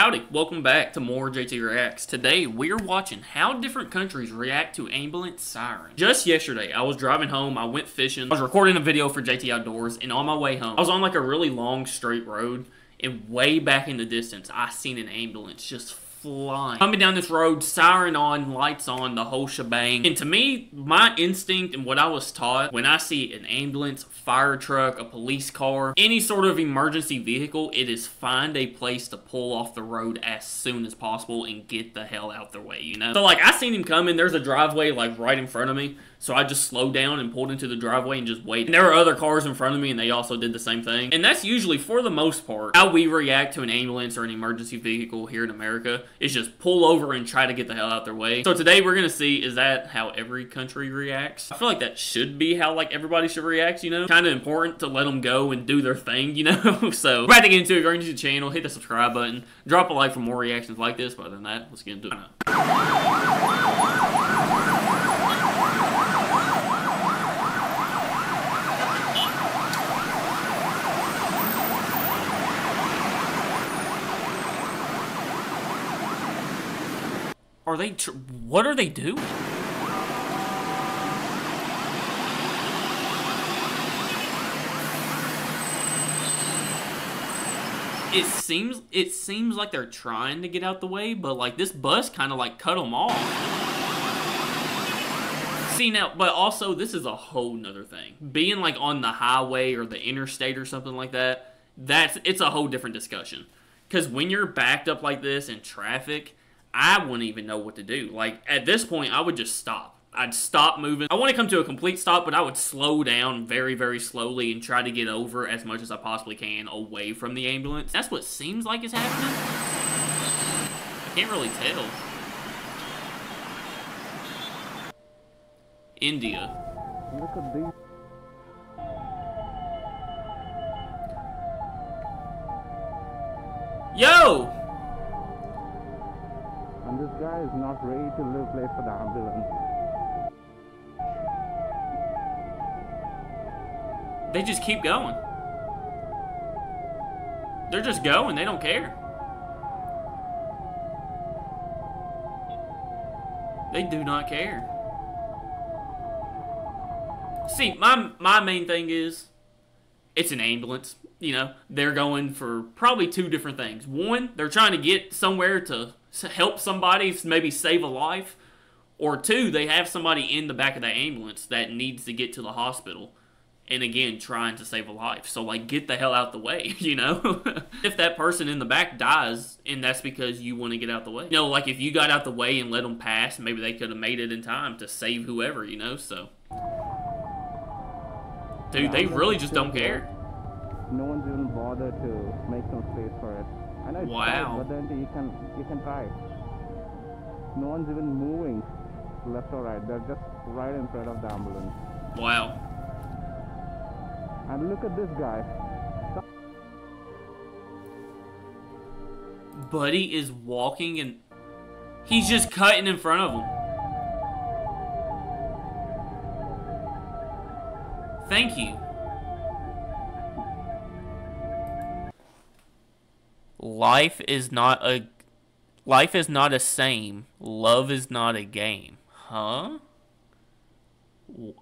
Howdy, welcome back to more JTReacts. Today, we're watching how different countries react to ambulance sirens. Just yesterday, I was driving home, I went fishing, I was recording a video for JT Outdoors, and on my way home, I was on like a really long straight road, and way back in the distance, I seen an ambulance just flying. Coming down this road, siren on, lights on, the whole shebang. And to me, my instinct and what I was taught, when I see an ambulance, fire truck, a police car, any sort of emergency vehicle, it is find a place to pull off the road as soon as possible and get the hell out their way, you know? So like, I seen him coming, there's a driveway like right in front of me, so I just slowed down and pulled into the driveway and just waited. And there were other cars in front of me and they also did the same thing. And that's usually, for the most part, how we react to an ambulance or an emergency vehicle here in America, is just pull over and try to get the hell out their way. So today we're gonna see, is that how every country reacts? I feel like that should be how like everybody should react, you know? Kind of important to let them go and do their thing, you know? So we're about to get into it. If you're new to the channel, hit the subscribe button, drop a like for more reactions like this. But other than that, let's get into it. Are they, what are they doing? It seems like they're trying to get out the way, but like this bus kind of like cut them off. See now, but also this is a whole nother thing. Being like on the highway or the interstate or something like that, it's a whole different discussion. Because when you're backed up like this in traffic, I wouldn't even know what to do. Like, at this point, I would just stop. I'd stop moving. I want to come to a complete stop, but I would slow down very, very slowly and try to get over as much as I possibly can away from the ambulance. That's what seems like is happening. I can't really tell. India. Look at these. Yo! And this guy is not ready to live late for the ambulance. They just keep going. They're just going. They don't care. They do not care. See, my main thing is, it's an ambulance. You know, they're going for probably two different things. One, they're trying to get somewhere to help somebody, maybe save a life. Or two, they have somebody in the back of the ambulance that needs to get to the hospital. And again, trying to save a life. So, like, get the hell out the way, you know? If that person in the back dies, and that's because you want to get out the way. You know, like, if you got out the way and let them pass, maybe they could have made it in time to save whoever, you know? So, dude, they really just don't care. No one's even bothered to make some space for it. I know it's wow. tight, but then you can try. No one's even moving left or right. They're just right in front of the ambulance. Wow. And look at this guy. Buddy is walking and he's just cutting in front of him. Thank you. Life is not a same. Love is not a game. Huh?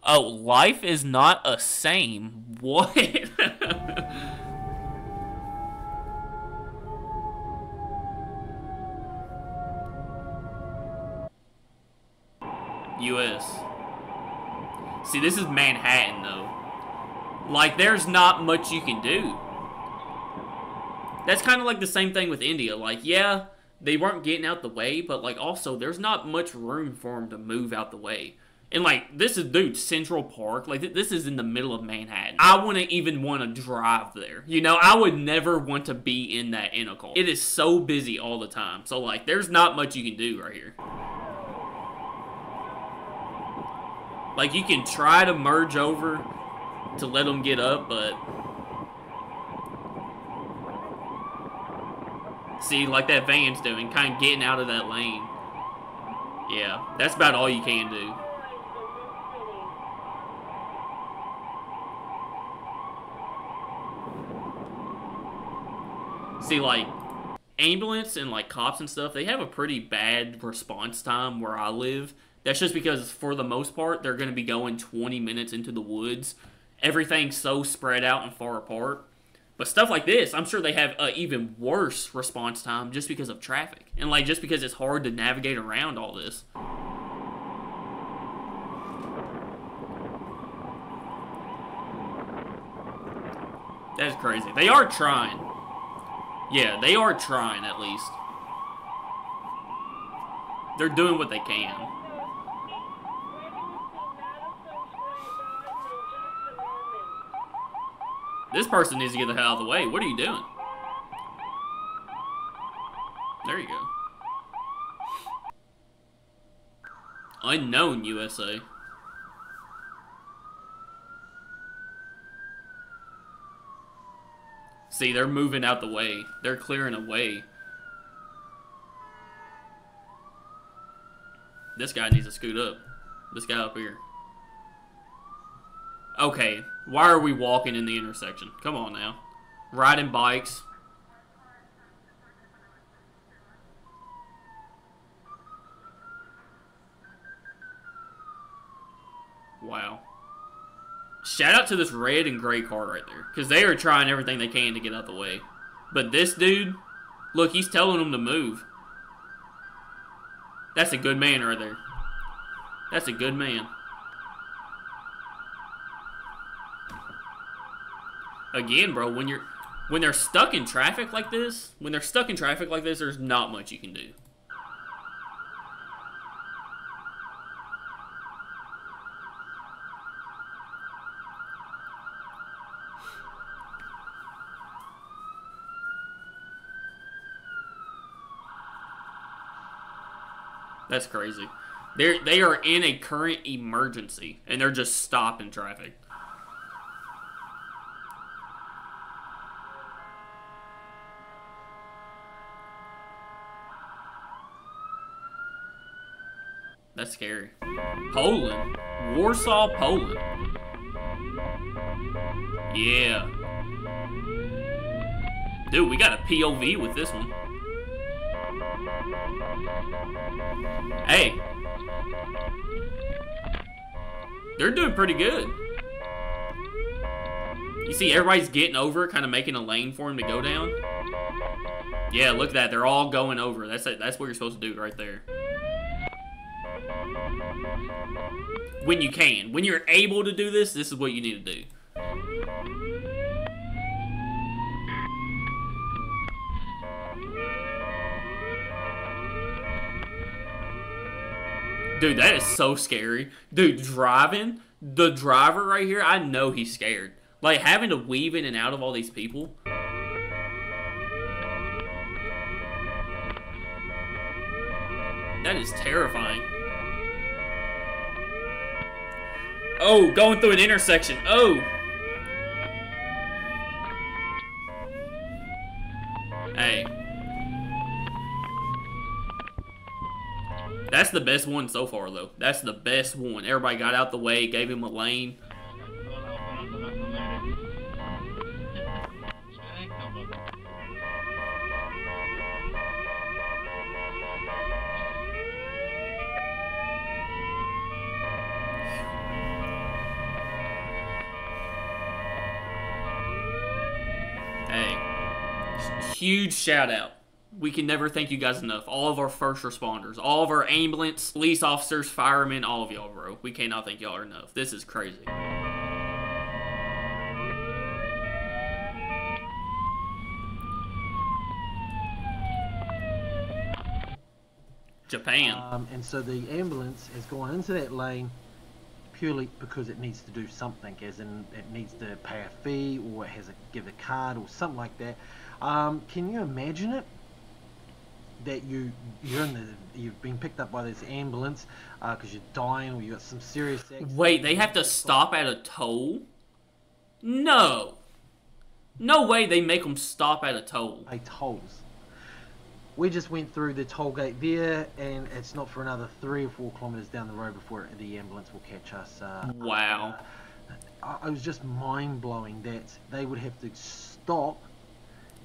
Oh, life is not a same. What? U.S. See, this is Manhattan, though. Like, there's not much you can do. That's kind of like the same thing with India. Like, yeah, they weren't getting out the way, but, like, also, there's not much room for them to move out the way. And, like, this is, dude, Central Park. Like, this is in the middle of Manhattan. I wouldn't even want to drive there. You know, I would never want to be in that in a car. It is so busy all the time. So, like, there's not much you can do right here. Like, you can try to merge over to let them get up, but... See, like that van's doing, kind of getting out of that lane. Yeah, that's about all you can do. See, like, ambulance and like cops and stuff, they have a pretty bad response time where I live. That's just because for the most part, they're going to be going 20 minutes into the woods. Everything's so spread out and far apart. But stuff like this, I'm sure they have an even worse response time just because of traffic. And like just because it's hard to navigate around all this. That's crazy. They are trying. Yeah, they are trying at least. They're doing what they can. This person needs to get the hell out of the way. What are you doing? There you go. Unknown USA. See, they're moving out the way. They're clearing a way. This guy needs to scoot up. This guy up here. Okay, why are we walking in the intersection? Come on now. Riding bikes. Wow. Shout out to this red and gray car right there. Because they are trying everything they can to get out the way. But this dude, look, he's telling them to move. That's a good man right there. That's a good man. Again, bro, when they're stuck in traffic like this, there's not much you can do. That's crazy. They are in a current emergency, and they're just stopping traffic. That's scary. Poland. Warsaw, Poland. Yeah. Dude, we got a POV with this one. Hey. They're doing pretty good. You see everybody's getting over, kind of making a lane for him to go down. Yeah, look at that. They're all going over. That's what you're supposed to do right there. When you can. When you're able to do this, this is what you need to do. Dude, that is so scary. Dude, driving, the driver right here, I know he's scared. Like, having to weave in and out of all these people. That is terrifying. Oh, going through an intersection. Oh. Hey. That's the best one so far, though. That's the best one. Everybody got out the way, gave him a lane. Hey. Huge shout out. We can never thank you guys enough. All of our first responders, all of our ambulance, police officers, firemen, all of y'all, bro. We cannot thank y'all enough. This is crazy. Japan. And so the ambulance has gone into that lane purely because it needs to do something, as in it needs to pay a fee or it has to give a card or something like that. Can you imagine it? That you've been picked up by this ambulance because you're dying or you got some serious accident. Wait, they have to stop at a toll? No. No way they make them stop at a toll. Pay tolls. We just went through the toll gate there, and it's not for another 3 or 4 kilometers down the road before the ambulance will catch us. Wow. It was just mind-blowing that they would have to stop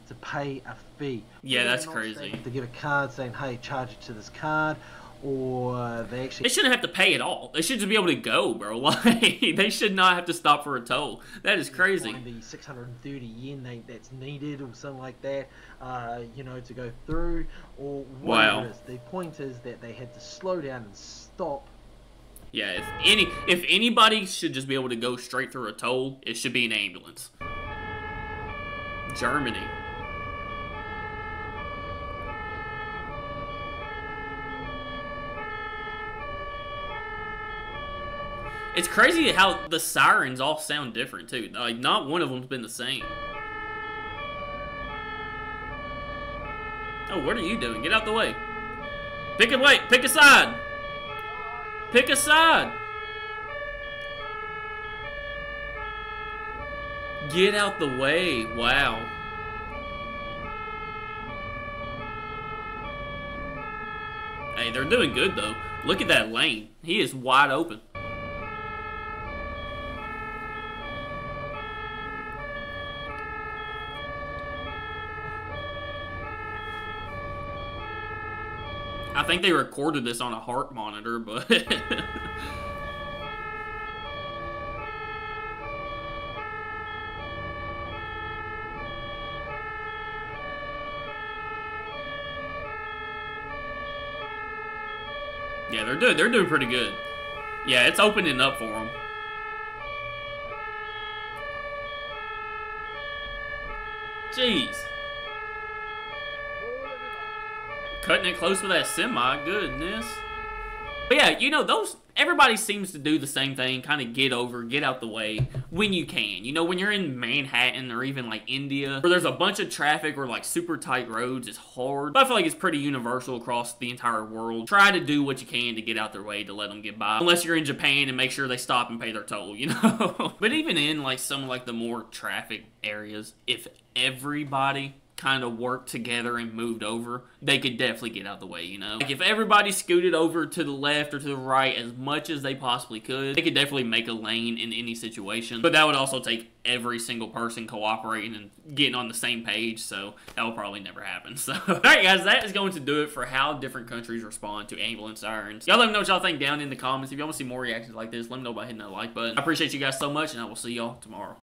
to pay a fee. Yeah, that's Whether or not they crazy. have to give a card saying, hey, charge it to this card, or they actually... They shouldn't have to pay at all. They should just be able to go, bro. Like, they should not have to stop for a toll. That is crazy. Find the 630 yen that's needed, or something like that, you know, to go through, or whatever Wow. it is. The point is that they had to slow down and stop. Yeah, if anybody should just be able to go straight through a toll, it should be an ambulance. Germany. It's crazy how the sirens all sound different too. Like, not one of them's been the same. Oh, what are you doing? Get out the way. Pick a side. Pick a side. Get out the way. Wow. Hey, they're doing good though. Look at that lane. He is wide open. I think they recorded this on a heart monitor, but... yeah, they're doing pretty good. Yeah, it's opening up for them. Jeez. Cutting it close with that semi, goodness. But yeah, you know, everybody seems to do the same thing, kind of get out the way when you can. You know, when you're in Manhattan or even like India, where there's a bunch of traffic or like super tight roads, it's hard. But I feel like it's pretty universal across the entire world. Try to do what you can to get out their way to let them get by. Unless you're in Japan and make sure they stop and pay their toll, you know? But even in like some of like the more traffic areas, if everybody kind of worked together and moved over, they could definitely get out the way, you know? Like, if everybody scooted over to the left or to the right as much as they possibly could, they could definitely make a lane in any situation. But that would also take every single person cooperating and getting on the same page, so that will probably never happen. So, alright guys, that is going to do it for how different countries respond to ambulance sirens. Y'all let me know what y'all think down in the comments. If y'all want to see more reactions like this, let me know by hitting that like button. I appreciate you guys so much, and I will see y'all tomorrow.